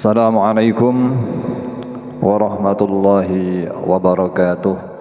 Assalamualaikum warahmatullahi wabarakatuh.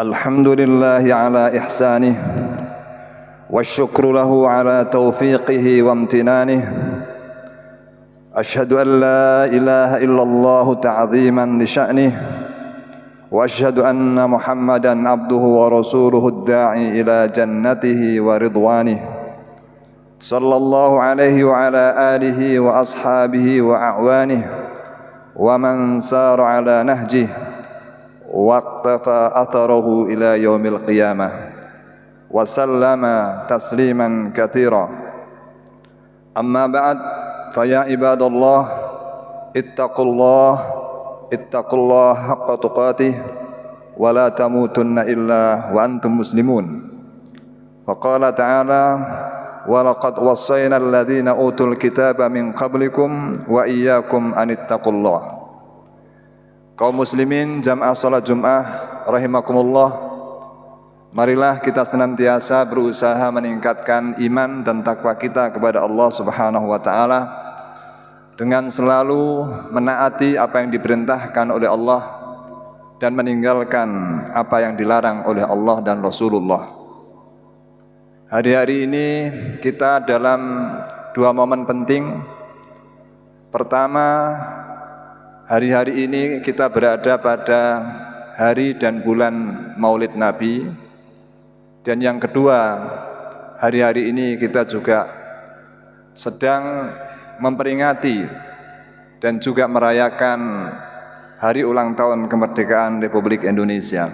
Alhamdulillah ala ihsanih wasyukru lahu ala taufiqihi wa amtinanih. Ashhadu an la ilaha illallah ta'ziman li sya'nih wa ashhadu anna Muhammadan abduhu wa rasuluhu ad-da'i ila jannatihi wa ridwanih. Sallallahu alaihi wa ala alihi wa ashabihi wa a'wanih wa man sara ala nahjih waqtafa atharahu ila yaumil qiyamah wa sallama tasliman katsira. أما بعد فيا عباد الله اتقوا الله حق تقاته ولا تموتن إلا وأنتم مسلمون. فقال تعالى ولقد وصينا الذين أوتوا الكتاب من قبلكم وإياكم أن اتقوا الله. Kaum muslimin jamaah salat Jumat rahimakumullah, marilah kita senantiasa berusaha meningkatkan iman dan takwa kita kepada Allah Subhanahu wa taala dengan selalu menaati apa yang diperintahkan oleh Allah dan meninggalkan apa yang dilarang oleh Allah dan Rasulullah. Hari-hari ini kita dalam dua momen penting. Pertama, hari-hari ini kita berada pada hari dan bulan Maulid Nabi. Dan yang kedua, hari-hari ini kita juga sedang memperingati dan juga merayakan hari ulang tahun kemerdekaan Republik Indonesia.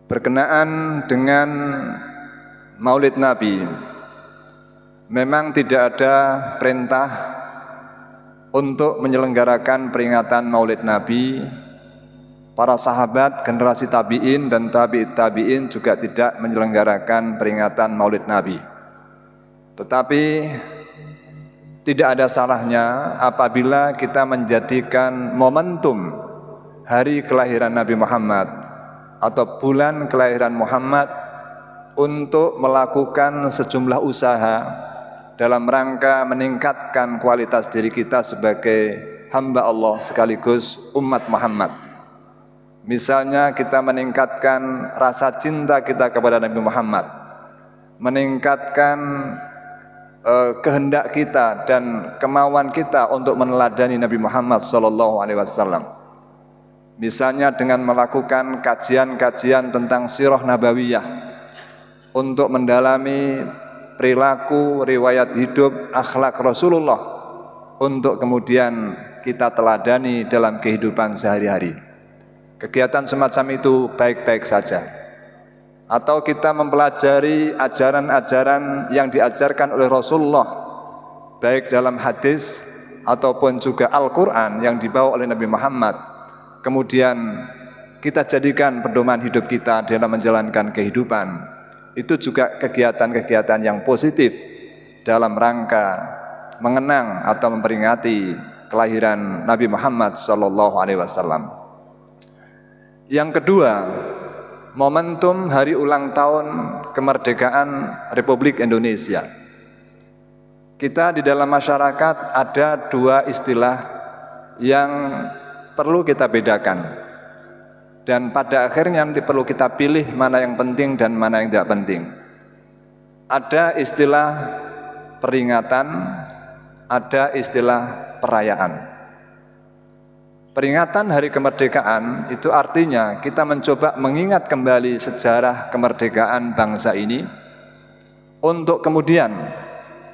Berkenaan dengan Maulid Nabi, memang tidak ada perintah untuk menyelenggarakan peringatan Maulid Nabi. Para sahabat, generasi tabi'in dan tabi'it tabi'in juga tidak menyelenggarakan peringatan Maulid Nabi. Tetapi tidak ada salahnya apabila kita menjadikan momentum hari kelahiran Nabi Muhammad atau bulan kelahiran Muhammad untuk melakukan sejumlah usaha dalam rangka meningkatkan kualitas diri kita sebagai hamba Allah sekaligus umat Muhammad. Misalnya kita meningkatkan rasa cinta kita kepada Nabi Muhammad, meningkatkan kehendak kita dan kemauan kita untuk meneladani Nabi Muhammad SAW. Misalnya dengan melakukan kajian-kajian tentang sirah nabawiyah untuk mendalami perilaku, riwayat hidup, akhlak Rasulullah untuk kemudian kita teladani dalam kehidupan sehari-hari. Kegiatan semacam itu baik-baik saja. Atau kita mempelajari ajaran-ajaran yang diajarkan oleh Rasulullah baik dalam hadis ataupun juga Al-Quran yang dibawa oleh Nabi Muhammad, kemudian kita jadikan pedoman hidup kita dalam menjalankan kehidupan. Itu juga kegiatan-kegiatan yang positif dalam rangka mengenang atau memperingati kelahiran Nabi Muhammad SAW. Yang kedua, momentum hari ulang tahun kemerdekaan Republik Indonesia. Kita di dalam masyarakat ada dua istilah yang perlu kita bedakan. Dan pada akhirnya nanti perlu kita pilih mana yang penting dan mana yang tidak penting. Ada istilah peringatan, ada istilah perayaan. Peringatan hari kemerdekaan itu artinya kita mencoba mengingat kembali sejarah kemerdekaan bangsa ini untuk kemudian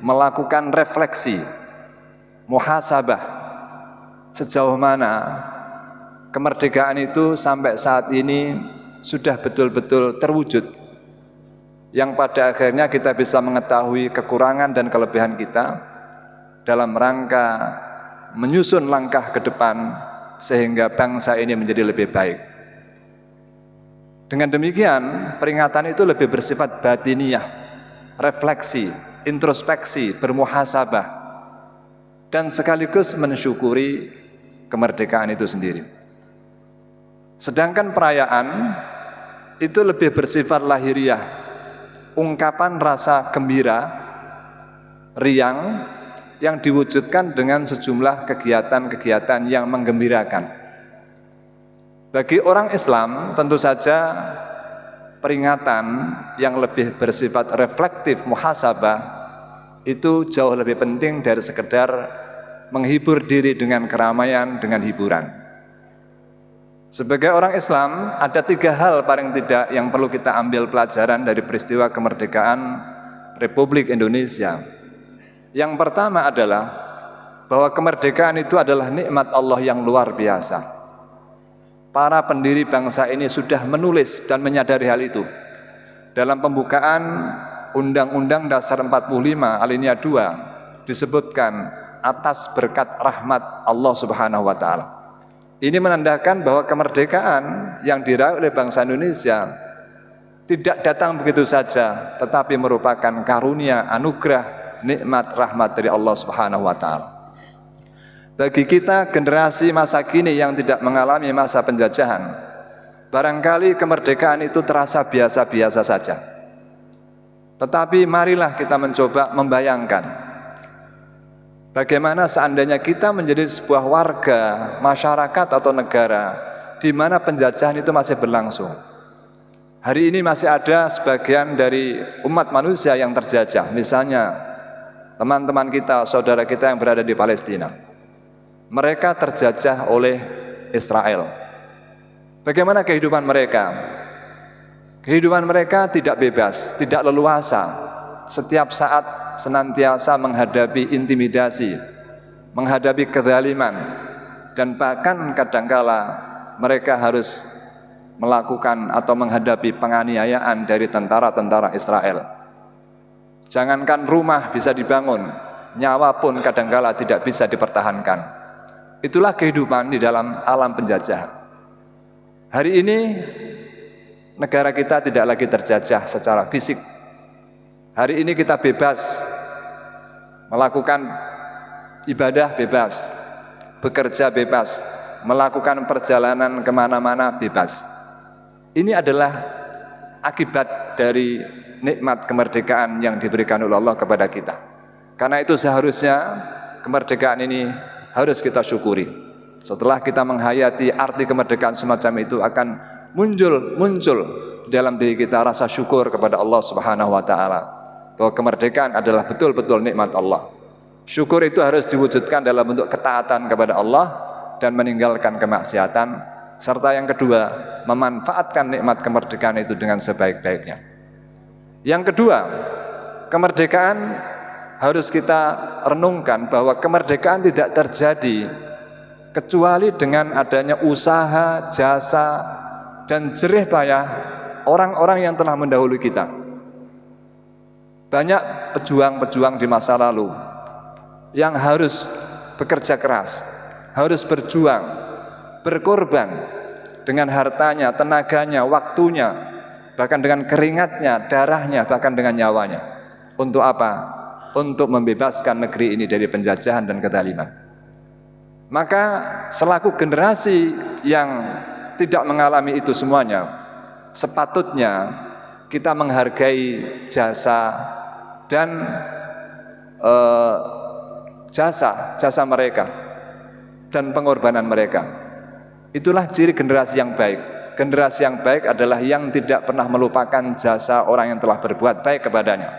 melakukan refleksi, muhasabah, sejauh mana kemerdekaan itu sampai saat ini sudah betul-betul terwujud, yang pada akhirnya kita bisa mengetahui kekurangan dan kelebihan kita dalam rangka menyusun langkah ke depan sehingga bangsa ini menjadi lebih baik. Dengan demikian, peringatan itu lebih bersifat batiniyah, refleksi, introspeksi, bermuhasabah, dan sekaligus mensyukuri kemerdekaan itu sendiri. Sedangkan perayaan itu lebih bersifat lahiriah, ungkapan rasa gembira, riang yang diwujudkan dengan sejumlah kegiatan-kegiatan yang menggembirakan. Bagi orang Islam tentu saja peringatan yang lebih bersifat reflektif, muhasabah itu jauh lebih penting dari sekedar menghibur diri dengan keramaian, dengan hiburan. Sebagai orang Islam, ada tiga hal paling tidak yang perlu kita ambil pelajaran dari peristiwa kemerdekaan Republik Indonesia. Yang pertama adalah bahwa kemerdekaan itu adalah nikmat Allah yang luar biasa. Para pendiri bangsa ini sudah menulis dan menyadari hal itu. Dalam pembukaan Undang-Undang Dasar 45 alinea 2 disebutkan atas berkat rahmat Allah Subhanahu wa taala. Ini menandakan bahwa kemerdekaan yang diraih oleh bangsa Indonesia tidak datang begitu saja, tetapi merupakan karunia, anugerah, nikmat, rahmat dari Allah Subhanahu wa taala. Bagi kita generasi masa kini yang tidak mengalami masa penjajahan, barangkali kemerdekaan itu terasa biasa-biasa saja. Tetapi marilah kita mencoba membayangkan bagaimana seandainya kita menjadi sebuah warga, masyarakat atau negara di mana penjajahan itu masih berlangsung. Hari ini masih ada sebagian dari umat manusia yang terjajah, misalnya teman-teman kita, saudara kita yang berada di Palestina. Mereka terjajah oleh Israel. Bagaimana kehidupan mereka? Kehidupan mereka tidak bebas, tidak leluasa. Setiap saat senantiasa menghadapi intimidasi, menghadapi kezaliman, dan bahkan kadangkala mereka harus melakukan atau menghadapi penganiayaan dari tentara-tentara Israel. Jangankan rumah bisa dibangun, nyawa pun kadangkala tidak bisa dipertahankan. Itulah kehidupan di dalam alam penjajahan. Hari ini negara kita tidak lagi terjajah secara fisik. Hari ini kita bebas melakukan ibadah bebas, bekerja bebas, melakukan perjalanan kemana-mana bebas. Ini adalah akibat dari nikmat kemerdekaan yang diberikan oleh Allah kepada kita. Karena itu seharusnya kemerdekaan ini harus kita syukuri. Setelah kita menghayati arti kemerdekaan semacam itu, akan muncul dalam diri kita rasa syukur kepada Allah Subhanahu wa taala bahwa kemerdekaan adalah betul-betul nikmat Allah. Syukur itu harus diwujudkan dalam bentuk ketaatan kepada Allah dan meninggalkan kemaksiatan, serta yang kedua, memanfaatkan nikmat kemerdekaan itu dengan sebaik-baiknya. Yang kedua, kemerdekaan harus kita renungkan bahwa kemerdekaan tidak terjadi kecuali dengan adanya usaha, jasa, dan jerih payah orang-orang yang telah mendahului kita. Banyak pejuang-pejuang di masa lalu yang harus bekerja keras, harus berjuang, berkorban dengan hartanya, tenaganya, waktunya, bahkan dengan keringatnya, darahnya, bahkan dengan nyawanya. Untuk apa? Untuk membebaskan negeri ini dari penjajahan dan kezaliman. Maka selaku generasi yang tidak mengalami itu semuanya, sepatutnya kita menghargai jasa dan jasa mereka dan pengorbanan mereka. Itulah ciri generasi yang baik. Generasi yang baik adalah yang tidak pernah melupakan jasa orang yang telah berbuat baik kepadanya.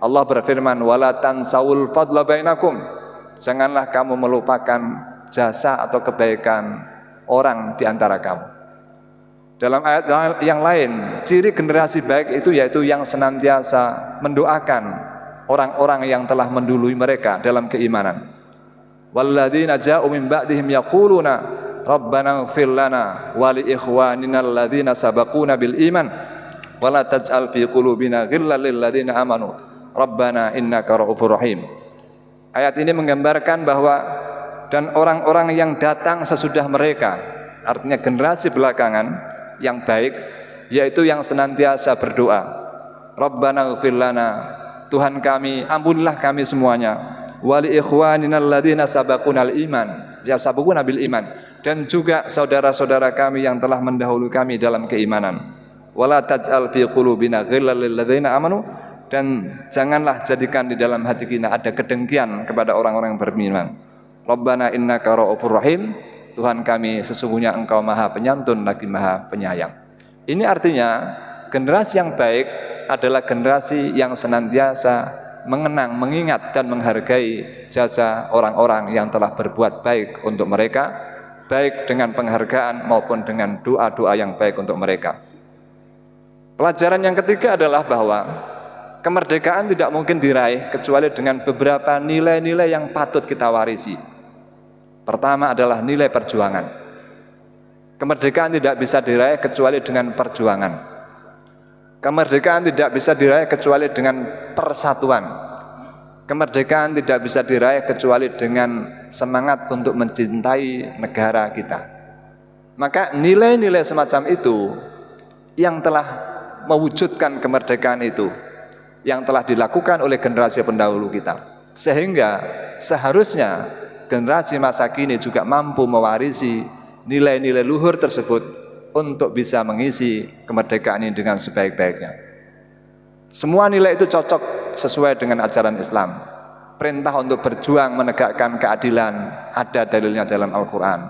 Allah berfirman, wala tansawul fadla bainakum. Janganlah kamu melupakan jasa atau kebaikan orang di antara kamu. Dalam ayat yang lain, ciri generasi baik itu yaitu yang senantiasa mendoakan orang-orang yang telah mendului mereka dalam keimanan. Walladzina ja'u min ba'dihim yaquluna rabbana ighfir lana wa li ikhwanina alladzina sabaquna bil iman wa la taj'al fi qulubina ghillan lil ladzina amanu Rabbana innaka ra'ufur rahim. Ayat ini menggambarkan bahwa dan orang-orang yang datang sesudah mereka, artinya generasi belakangan yang baik, yaitu yang senantiasa berdoa, Rabbana ighfir lana, Tuhan kami, ampunilah kami semuanya, wali ikhwanina alladzina sabaqunal iman, ya sabaquna bil iman, dan juga saudara-saudara kami yang telah mendahului kami dalam keimanan. Wala taj'al fi qulubina ghillan lil ladzina amanu, dan janganlah jadikan di dalam hati kita ada kedengkian kepada orang-orang yang beriman. Rabbana innaka ra'ufur rahim, Tuhan kami sesungguhnya Engkau Maha Penyantun lagi Maha Penyayang. Ini artinya generasi yang baik adalah generasi yang senantiasa mengenang, mengingat dan menghargai jasa orang-orang yang telah berbuat baik untuk mereka, baik dengan penghargaan maupun dengan doa-doa yang baik untuk mereka. Pelajaran yang ketiga adalah bahwa kemerdekaan tidak mungkin diraih kecuali dengan beberapa nilai-nilai yang patut kita warisi. Pertama adalah nilai perjuangan. Kemerdekaan tidak bisa diraih kecuali dengan perjuangan. Kemerdekaan tidak bisa diraih kecuali dengan persatuan. Kemerdekaan tidak bisa diraih kecuali dengan semangat untuk mencintai negara kita. Maka nilai-nilai semacam itu yang telah mewujudkan kemerdekaan itu, yang telah dilakukan oleh generasi pendahulu kita. Sehingga seharusnya generasi masa kini juga mampu mewarisi nilai-nilai luhur tersebut untuk bisa mengisi kemerdekaan ini dengan sebaik-baiknya. Semua nilai itu cocok sesuai dengan ajaran Islam. Perintah untuk berjuang menegakkan keadilan ada dalilnya dalam Al-Quran.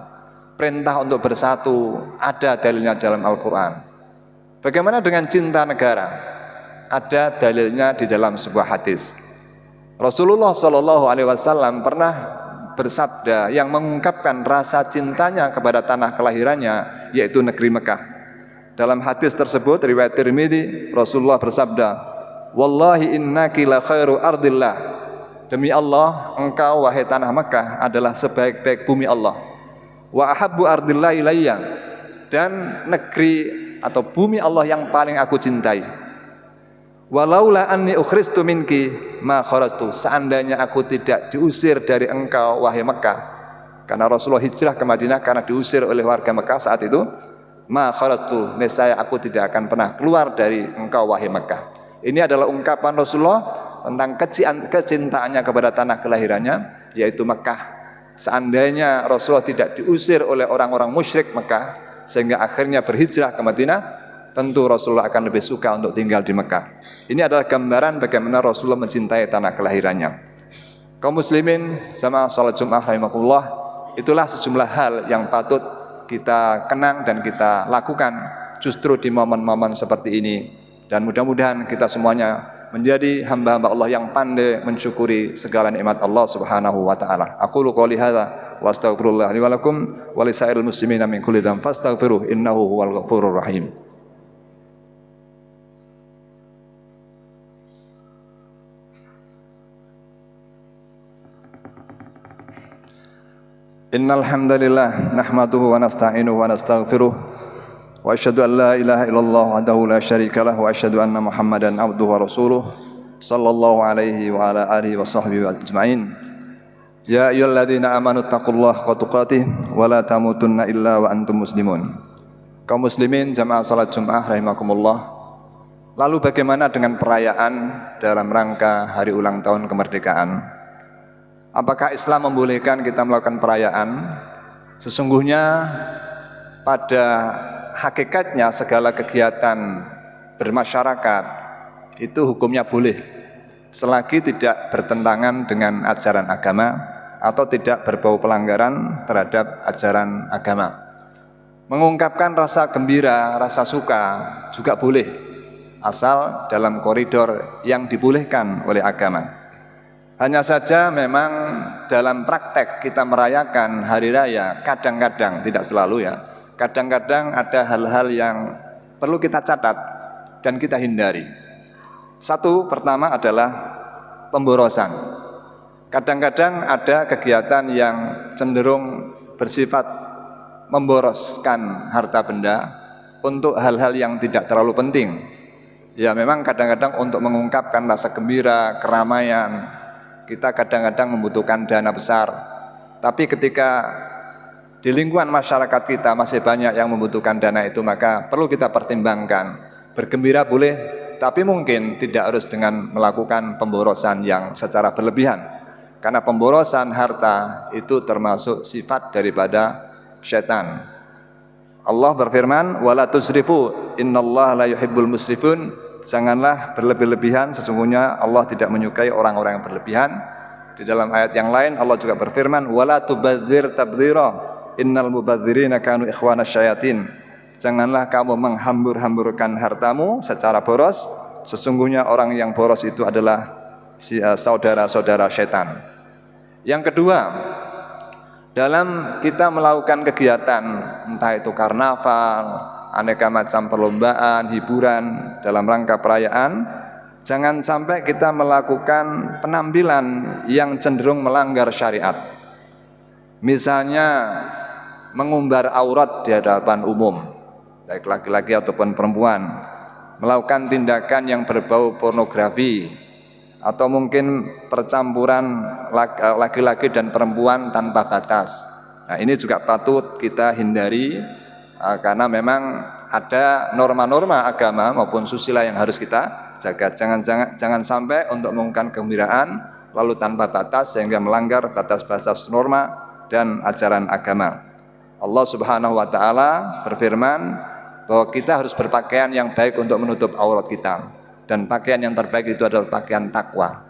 Perintah untuk bersatu ada dalilnya dalam Al-Quran. Bagaimana dengan cinta negara? Ada dalilnya di dalam sebuah hadis. Rasulullah SAW pernah bersabda yang mengungkapkan rasa cintanya kepada tanah kelahirannya, yaitu negeri Mekah. Dalam hadis tersebut riwayat Tirmidzi, Rasulullah bersabda, "Wallahi innaki la khairu ardillah." Demi Allah, engkau wahai tanah Mekah adalah sebaik-baik bumi Allah. Wa ahabbu ardillah ilayya, dan negeri atau bumi Allah yang paling aku cintai. Walaula anni ukhristu minki ma kharajtu, seandainya aku tidak diusir dari engkau wahai Mekah, karena Rasulullah hijrah ke Madinah karena diusir oleh warga Mekah saat itu, ma kharajtu, nescaya aku tidak akan pernah keluar dari engkau wahai Mekah. Ini adalah ungkapan Rasulullah tentang kecintaannya kepada tanah kelahirannya, yaitu Mekah. Seandainya Rasulullah tidak diusir oleh orang-orang musyrik Mekah sehingga akhirnya berhijrah ke Madinah, tentu Rasulullah akan lebih suka untuk tinggal di Mekah. Ini adalah gambaran bagaimana Rasulullah mencintai tanah kelahirannya. Kaum muslimin sama salat Jumat rahimakumullah, itulah sejumlah hal yang patut kita kenang dan kita lakukan justru di momen-momen seperti ini. Dan mudah-mudahan kita semuanya menjadi hamba-hamba Allah yang pandai mensyukuri segala nikmat Allah Subhanahu wa taala. Aqulu qouli hadza wa astaghfirullah li wa lakum wa lisairil muslimina min kulli dzamb fastaghfiruh innahu huwal ghafurur rahim. Innal hamdalillah nahmaduhu wa nasta'inuhu wa nastaghfiruh wa asyhadu an la ilaha illallah wahdahu la syarikalah wa asyhadu anna Muhammadan abduhu wa rasuluh sallallahu alaihi wa ala alihi wa sahbihi ajma'in. Ya ayyuhalladzina amanu taqullaha haqqa tuqatih wa la tamutunna illa wa antum muslimun. Kaum muslimin jamaah salat Jumat rahimakumullah. Lalu bagaimana dengan perayaan dalam rangka hari ulang tahun kemerdekaan? Apakah Islam membolehkan kita melakukan perayaan? Sesungguhnya pada hakikatnya segala kegiatan bermasyarakat itu hukumnya boleh selagi tidak bertentangan dengan ajaran agama atau tidak berbau pelanggaran terhadap ajaran agama. Mengungkapkan rasa gembira, rasa suka juga boleh asal dalam koridor yang dibolehkan oleh agama. Hanya saja memang dalam praktek kita merayakan hari raya kadang-kadang, tidak selalu ya, kadang-kadang ada hal-hal yang perlu kita catat dan kita hindari. Satu, pertama adalah pemborosan. Kadang-kadang ada kegiatan yang cenderung bersifat memboroskan harta benda untuk hal-hal yang tidak terlalu penting. Ya memang kadang-kadang untuk mengungkapkan rasa gembira, keramaian, kita kadang-kadang membutuhkan dana besar. Tapi ketika di lingkungan masyarakat kita masih banyak yang membutuhkan dana itu, maka perlu kita pertimbangkan. Bergembira boleh, tapi mungkin tidak harus dengan melakukan pemborosan yang secara berlebihan. Karena pemborosan harta itu termasuk sifat daripada syaitan. Allah berfirman, "Wala tusrifu, innallaha la yuhibbul musrifun." Janganlah berlebih-lebihan, sesungguhnya Allah tidak menyukai orang-orang yang berlebihan. Di dalam ayat yang lain Allah juga berfirman, "Wala tubadzir tabdzira, innal mubadzirina kanu ikhwanas syayatin." Janganlah kamu menghambur-hamburkan hartamu secara boros, sesungguhnya orang yang boros itu adalah saudara-saudara syaitan. Yang kedua, dalam kita melakukan kegiatan entah itu karnaval, aneka macam perlombaan, hiburan dalam rangka perayaan, jangan sampai kita melakukan penampilan yang cenderung melanggar syariat. Misalnya mengumbar aurat di hadapan umum, baik laki-laki ataupun perempuan, melakukan tindakan yang berbau pornografi, atau mungkin percampuran laki-laki dan perempuan tanpa batas. Nah, ini juga patut kita hindari karena memang ada norma-norma agama maupun susila yang harus kita jaga. Jangan sampai untuk mengumumkan kegembiraan lalu tanpa batas sehingga melanggar batas-batas norma dan ajaran agama. Allah Subhanahu wa taala berfirman bahwa kita harus berpakaian yang baik untuk menutup aurat kita. Dan pakaian yang terbaik itu adalah pakaian takwa.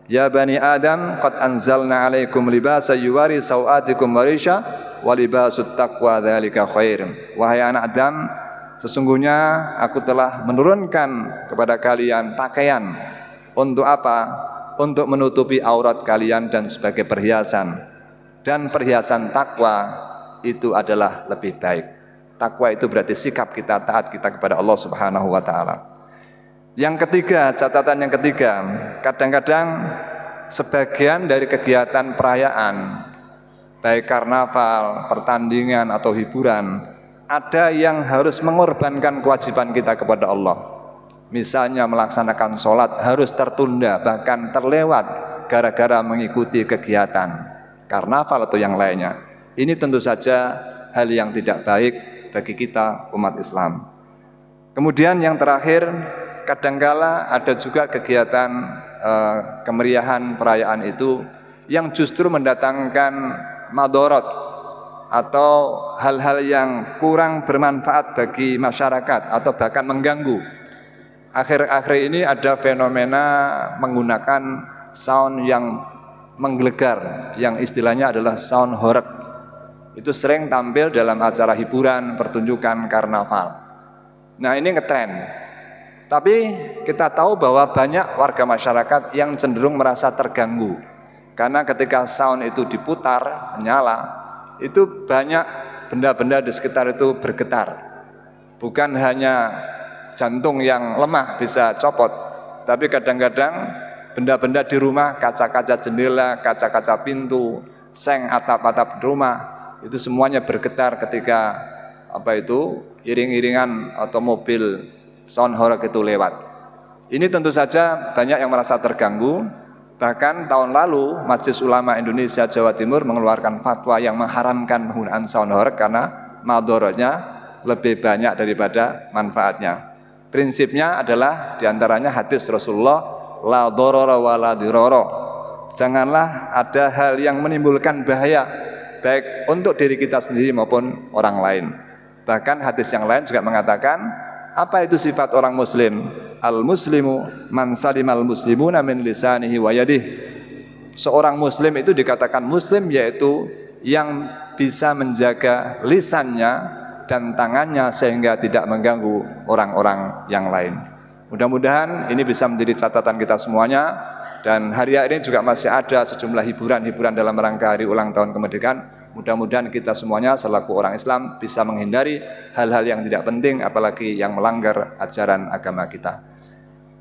Ya bani Adam, qad anzalna 'alaikum libasa yuwari sawatikum warisha wa libasut taqwa dzalika khair. Wahai anak Adam, sesungguhnya aku telah menurunkan kepada kalian pakaian untuk apa? Untuk menutupi aurat kalian dan sebagai perhiasan. Dan perhiasan takwa itu adalah lebih baik. Takwa itu berarti sikap kita, taat kita kepada Allah Subhanahu wa taala. Yang ketiga, catatan yang ketiga, kadang-kadang sebagian dari kegiatan perayaan, baik karnaval, pertandingan atau hiburan, ada yang harus mengorbankan kewajiban kita kepada Allah. Misalnya melaksanakan sholat harus tertunda, bahkan terlewat gara-gara mengikuti kegiatan karnaval atau yang lainnya. Ini tentu saja hal yang tidak baik bagi kita umat Islam. Kemudian yang terakhir, kadangkala ada juga kegiatan kemeriahan perayaan itu yang justru mendatangkan madorot atau hal-hal yang kurang bermanfaat bagi masyarakat atau bahkan mengganggu. Akhir-akhir ini ada fenomena menggunakan sound yang menggelegar, yang istilahnya adalah sound horeg. Itu sering tampil dalam acara hiburan, pertunjukan, karnaval. Nah, ini ngetren. Tapi kita tahu bahwa banyak warga masyarakat yang cenderung merasa terganggu. Karena ketika sound itu diputar, menyala, itu banyak benda-benda di sekitar itu bergetar. Bukan hanya jantung yang lemah bisa copot, tapi kadang-kadang benda-benda di rumah, kaca-kaca jendela, kaca-kaca pintu, seng atap-atap rumah, itu semuanya bergetar ketika iring-iringan atau mobil sound horeg itu lewat. Ini tentu saja banyak yang merasa terganggu. Bahkan tahun lalu Majelis Ulama Indonesia Jawa Timur mengeluarkan fatwa yang mengharamkan penggunaan sound horeg karena madorotnya lebih banyak daripada manfaatnya. Prinsipnya adalah diantaranya hadis Rasulullah, la dorora wa la diroro. Janganlah ada hal yang menimbulkan bahaya baik untuk diri kita sendiri maupun orang lain. Bahkan hadis yang lain juga mengatakan, apa itu sifat orang muslim? Al-muslimu man salimal muslimuna min lisanihi wa yadihi. Seorang muslim itu dikatakan muslim yaitu yang bisa menjaga lisannya dan tangannya sehingga tidak mengganggu orang-orang yang lain. Mudah-mudahan ini bisa menjadi catatan kita semuanya. Dan hari ini juga masih ada sejumlah hiburan-hiburan dalam rangka hari ulang tahun kemerdekaan. Mudah-mudahan kita semuanya selaku orang Islam bisa menghindari hal-hal yang tidak penting, apalagi yang melanggar ajaran agama kita.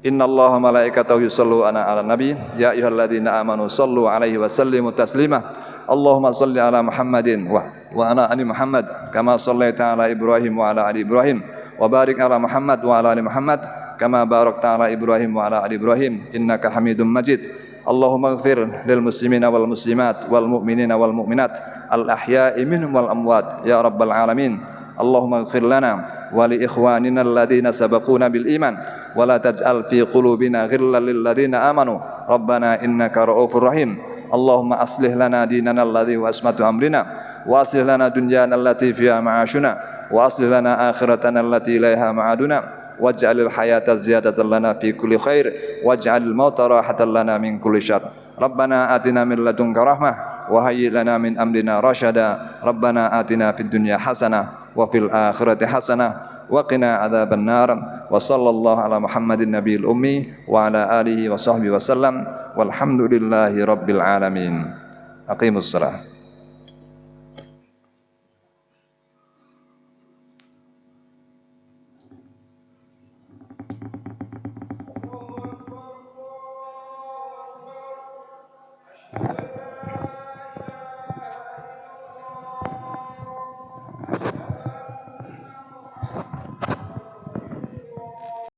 Innallaha malaikatahu yusallu ala nabi ya ayyuhalladzina amanu sallu alaihi wa sallimu taslima. Allahumma salli ala Muhammadin wa ala ali Muhammad kama shallaita ala Ibrahim wa ala ali Ibrahim wa barik ala Muhammad wa ala ali Muhammad kama barakta ala Ibrahim wa ala ali Ibrahim innaka Hamidum Majid. Allahumma ighfir lil muslimina wal muslimat wal mu'minina wal mu'minat al ahya'i minhum wal amwat ya rabbal alamin. Allahumma ighfir lana wa li ikhwanina alladhina sabaquna bil iman wa la taj'al fi qulubina ghillan lil ladzina amanu rabbana innaka ra'ufur rahim. Allahumma aslih lana dinana alladhi wa asmatu amrina wa aslih lana dunyana allati fiha ma'ashuna wa aslih lana akhiratana allati ilaiha ma'aduna waj'alil hayata ziyadatan lana fi kulli khair waj'alil mauta rahatan lana min kulli syarr. Rabbana atina min ladunka rahmah wa hayyi lana min amrina rasyada. Rabbana atina fid dunya hasanah wa fil akhirati hasanah wa qina adzaban nar. Wa sallallahu ala Muhammadin nabiyil ummi wa ala alihi wa sahbihi wasallam walhamdulillahi rabbil alamin. Aqimus shalah.